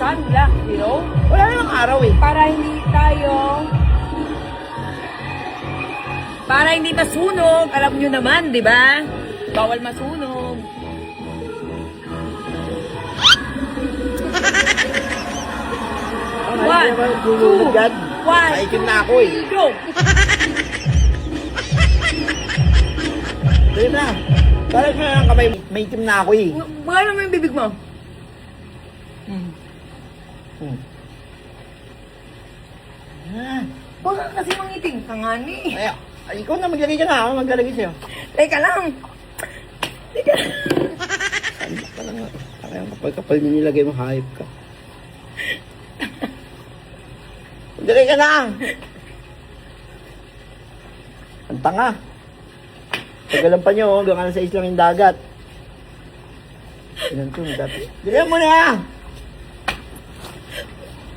sunblock, you know? Wala namang araw eh. Para hindi masunog. Alam nyo naman, di ba? Bawal masunog. One, two, one. Maitim na ako eh. Go! Dali na. Parang na lang kamay, maitim na ako eh. Mga naman yung bibig mo. Baka kasi mangiting ka nga ni. Ay, ikaw na maglagay ka na. Ako maglalagay sa'yo. Teka lang. Ano ka lang. Ang kapal-kapal mo nilagay mo, hayop ka. Maglagay ka na. Ang tanga. Tagalan pa nyo, hanggang ka na sa islang yung dagat. Ilan to, dapat. Dalihan mo na!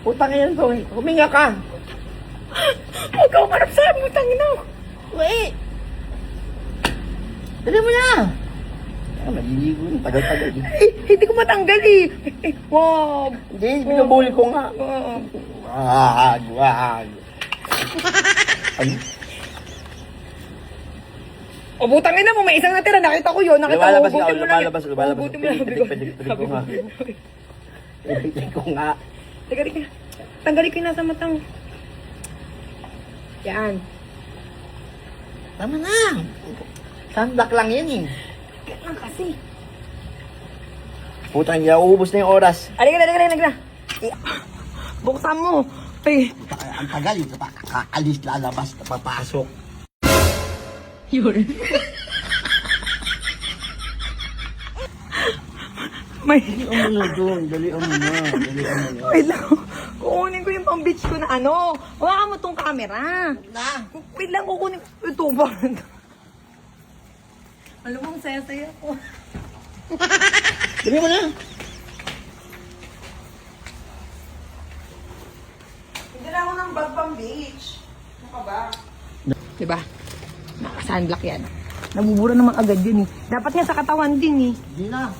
Putang yan to, huminga ka! Huwag ka umarap sa amin, tanginaw. Wait! Dalihan mo na! Maliligo yung tagal-tagal. Hindi ko matanggal eh. Wow. Hindi, binubuli ko nga. Wag, wag. Ano? O butangin na mo, may isang natira. Nakita ko yun. Nakita ko. Lumalabas. Buti mo lang. Pilik ko nga. Pilik ko nga. Teka. Tanggalin ko yung nasa matang. Yan. Tama na. Sunblock lang yan eh. Yan lang kasi. Putang ina, uubos na yung oras. Halika na. Buksan mo. Ay. Ang tagal, kakalis, lalabas, papasok. Yun. May... Dali mo na. Wait lang. Kukunin ko yung pang-beach ko na ano. Hawakan mo tong camera. Na. Wait lang, kukunin ko. Ito ba? Alam mo, saya-saya ko. Dali mo na. Hindi na ako ng bag pang-beach. Ano ka ba? Diba? Naka-sunblock yan. Nabubura naman agad yun eh. Dapat nga sa katawan din eh. Hindi na.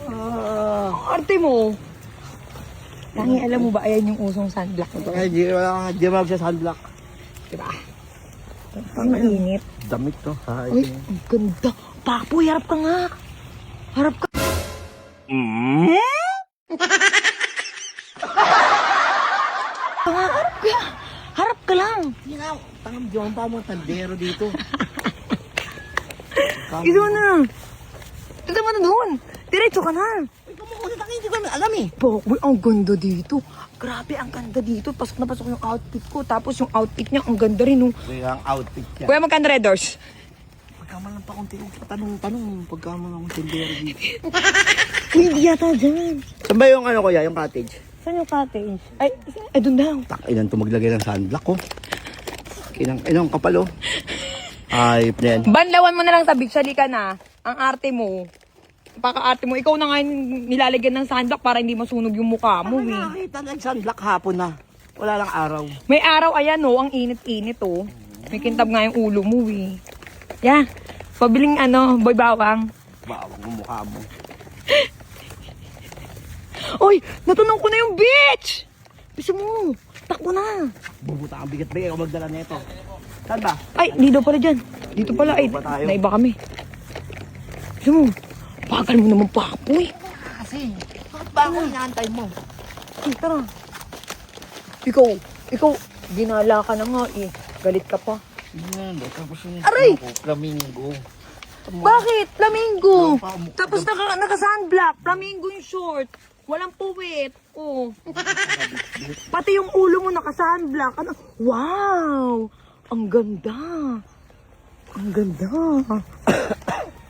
Ang arte mo. Tangi, alam mo ba, ayan yung usong sunblock nito. Ay, di ba sa sunblock? Diba? Ang mainit. Damit to. Uy, ang ganda. Papoy, harap ka nga. Harap ka. Harap ka. Harap ka lang. Hindi na. Tangam, di pa mo tandero dito. Ito na. Ito mo na doon. Diretso ka na. Ay, kumukulit ang hindi ko alam eh. Boy, ang ganda dito. Grabe, ang ganda dito. Pasok na pasok yung outfit ko. Tapos yung outfit niya, ang ganda rin. Oh. Kuya, ang outfit niya. Kuya, magkano red doors? Pagkaman lang pa kung tanong. Pagkaman lang kung tindero dito. Uy, hindi yata dyan. Saan ba yung ano kuya, yung cottage? Saan yung cottage? Ay, doon daw. Ilan to maglagay ng sunblock ko. Inang kapal oh. Ay, yan. Banlawan mo na lang sa beach. Halika na. Ang arte mo. Paka-arte mo. Ikaw na nga yung nilalagyan ng sunblock para hindi masunog yung mukha mo. Nakakita ng sunblock hapon na. Wala lang araw. May araw, ayan oh. Ang init-init oh. May kintab nga yung ulo mo eh. Yeah. Pabiling boy bawang. Bawang ang mukha mo. Oy, natunaw ko na yung beach! Bisa mo, takbo na. Bubuta ang bigat ba ako magdala nito. Saan ba? Ay, dito pala dyan. Dito pala, ay, Dito pa tayo. naiba kami. Bisa mo, bagal mo naman papoy. Kasi, bakit ba ako inaantay mo? Ay, tara. Ikaw, ginala ka na nga eh. Galit ka pa. Yan, tapos yung Aray! flamingo. Bakit? Flamingo. Wala pa. Tapos naka-sunblock. Flamingo yung short. Walang puwit. Oh. Pati yung ulo mo naka-sunblock. Ano? Wow! Ang ganda. Ang ganda.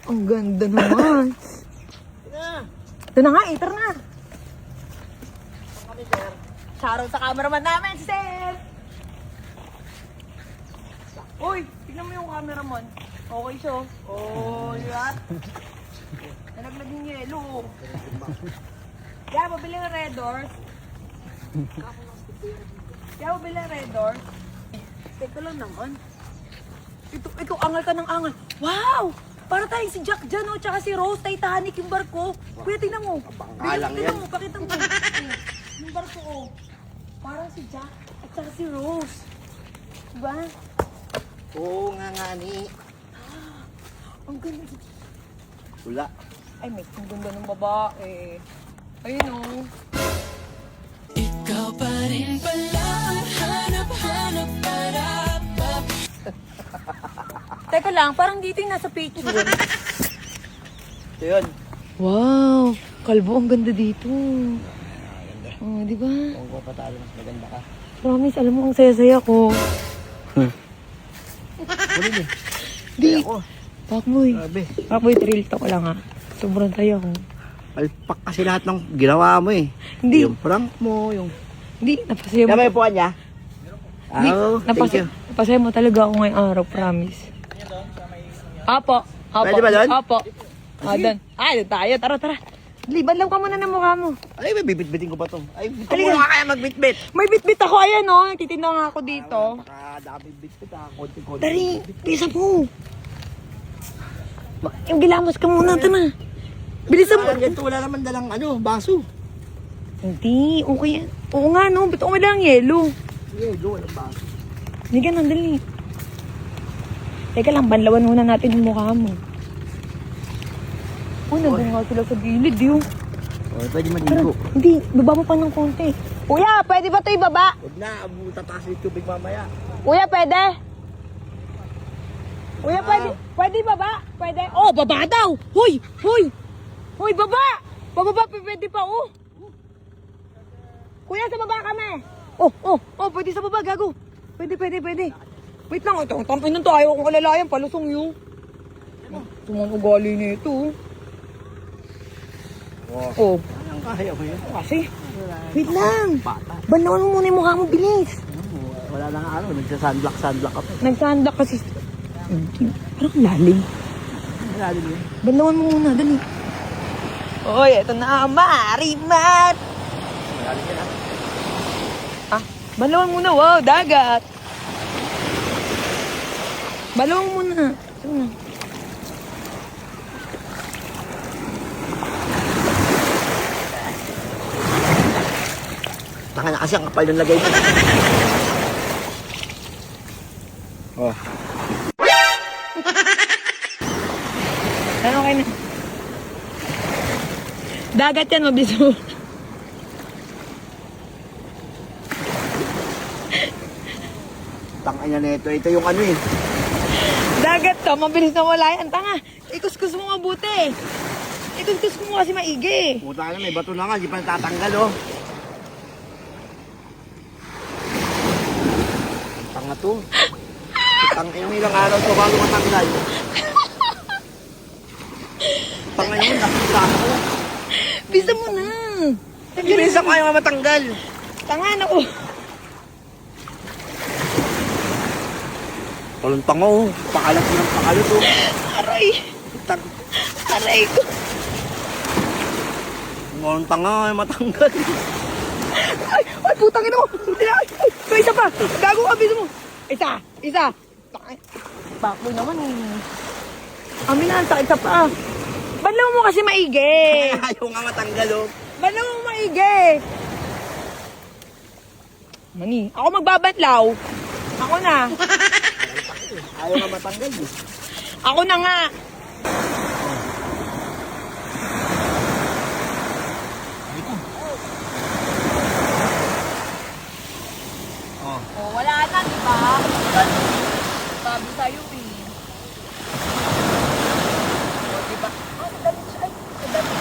Ang ganda naman. Ito na nga, tara na. Shoutout sa cameraman namin, si Sir. Uy, tignan mo yung cameraman. Okay siya. Oh, yan. Nalaglag yung yelo. Kaya mabili ng red doors. Teka lang naman. Ito, angal ka ng angal. Wow! Para tayong si Jack dyan, oh, tsaka si Rose, Titanic, yung barko. Kuya, tingnan mo. Pangalang Tingnan yan. mo, pakita mo. Oh, yung barko, oh. Parang si Jack at saka si Rose. Diba? Oo nga nga ni. Ang ganda. Wala. Ay, may ang ganda ng babae. Ayun, oh. Ikaw pa rin pala ang hanap-hanap para Teka lang, parang dito yung nasa picture. Ito yun. Wow! Kalbo, ang ganda dito. Oh, di ba? Kung ko patalo, mas maganda ka. Promise, alam mo, ang saya-saya ko. Kunin eh. Di, Ako. Pakboy. Grabe. Pakboy, thrill talk lang ha. Sobrang saya ko. Palpak kasi lahat ng ginawa mo eh. Hindi. Yung prank mo, yung... Hindi, napasaya mo. Yan ba yung puwan niya? Hindi, Oh, thank you. napasaya mo talaga ako ngayong araw, promise. Apo. Apo. Pwede ba doon? Apo. Ah, doon. Ay, doon tayo. Tara, tara. Liban lang ka muna ng mukha mo. Ay, may bibit-bitin ko pa to. Ay, Halika. kung ka kaya magbit-bit. May bitbit ako, ayan o. Nagtitinda nga ako dito. Napakadaming bit-bit ah. Konti-konti. Dari, bisa mo. Yung gilamos ka muna, tana. Bilisan mo. Ganito, wala naman dalang baso. Hindi, okay. Oo nga, no. Ba't ako lang yelo? Sige, go, walang baso. Hindi ka nandali. Teka lang, banlawan muna natin yung mukha mo. Oh, nabunga sila sa gilid, yun. Oh, pwede maligo. Hindi, baba mo pa ng konti. Kuya, pwede ba ito ibaba? Huwag na, tataas yung tubig mamaya. Kuya, pwede? Kuya, pwede? Pwede baba? Pwede? Oh, baba daw! Hoy! Hoy! Hoy, baba! Bababa, pwede pa, oh! Kuya, sa baba kami! Oh, pwede sa baba, gago! Pwede. Wait lang, ito, tampin nito, ayaw kong alalayan, palusong yun. Sumang ugali nito, oh. Anong kaya mo yun? Kasi, wait lang! Bata. Banlawan mo muna yung mukha mo, bilis! Wala nang nagsa-sunblock ka pa. Nagsandak kasi, parang lalim. Wala din yun. Banlawan mo muna, dali. Oy, eto na, Marimat! Wala din yun Ah, banlawan muna, wow, dagat! Banlawan muna. Ito na. Taka na kasi ang kapal ng lagay mo. Oh. Ano kayo na? Dagat yan, mabilis mo. Tangay na nito. Ito yung eh. Dagat to, mabilis na wala yan. Tanga, ikuskus mo mabuti. Ikuskus mo kasi maigi. Puta na, may bato na nga. Di pa natatanggal oh. Tanga to. Tanga yung ilang araw to bago matanggal. Tanga yun, nakita ko. Bisa mo na. Bilis ako ayaw matanggal. Tanga na ko. Walang tanga oh. Pakalat ng pakalat oh. Aray. Tang Aray ko. walang tanga ayaw matanggal. Ay, putang ina mo. Ay, may isa pa. Gago ka, bisa mo. Isa. Backboy naman eh. Amin na, sakit ka pa. Banlaw mo kasi maigi. Ayaw nga matanggal oh. Banlaw mo maigi. Mani, ako magbabanlaw. Ako na. Ayaw nga matanggal eh. Ako na nga. Oh, wala na, di ba? Sabi sa'yo, eh. Oh, di ba? Oh, madami siya. Ay, madami.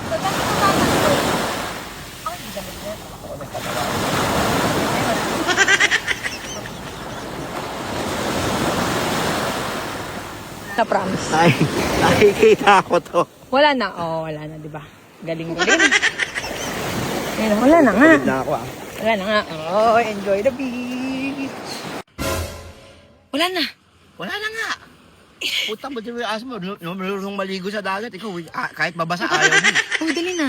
Madami na naman ito. Ay, madami na. Ako nagkatawa. Na promise. Ay, nakikita ko to. Wala na. Oh, wala na, di ba? Galing. Ayun, wala na nga. Ulit na ako ah. Wala na nga. Oh, enjoy the beach. Wala na. Wala na nga. Puta mo, di mo yung asmo. Marunong maligo sa dagat. Ikaw, kahit mabasa, ayaw mo. Uy, dali na.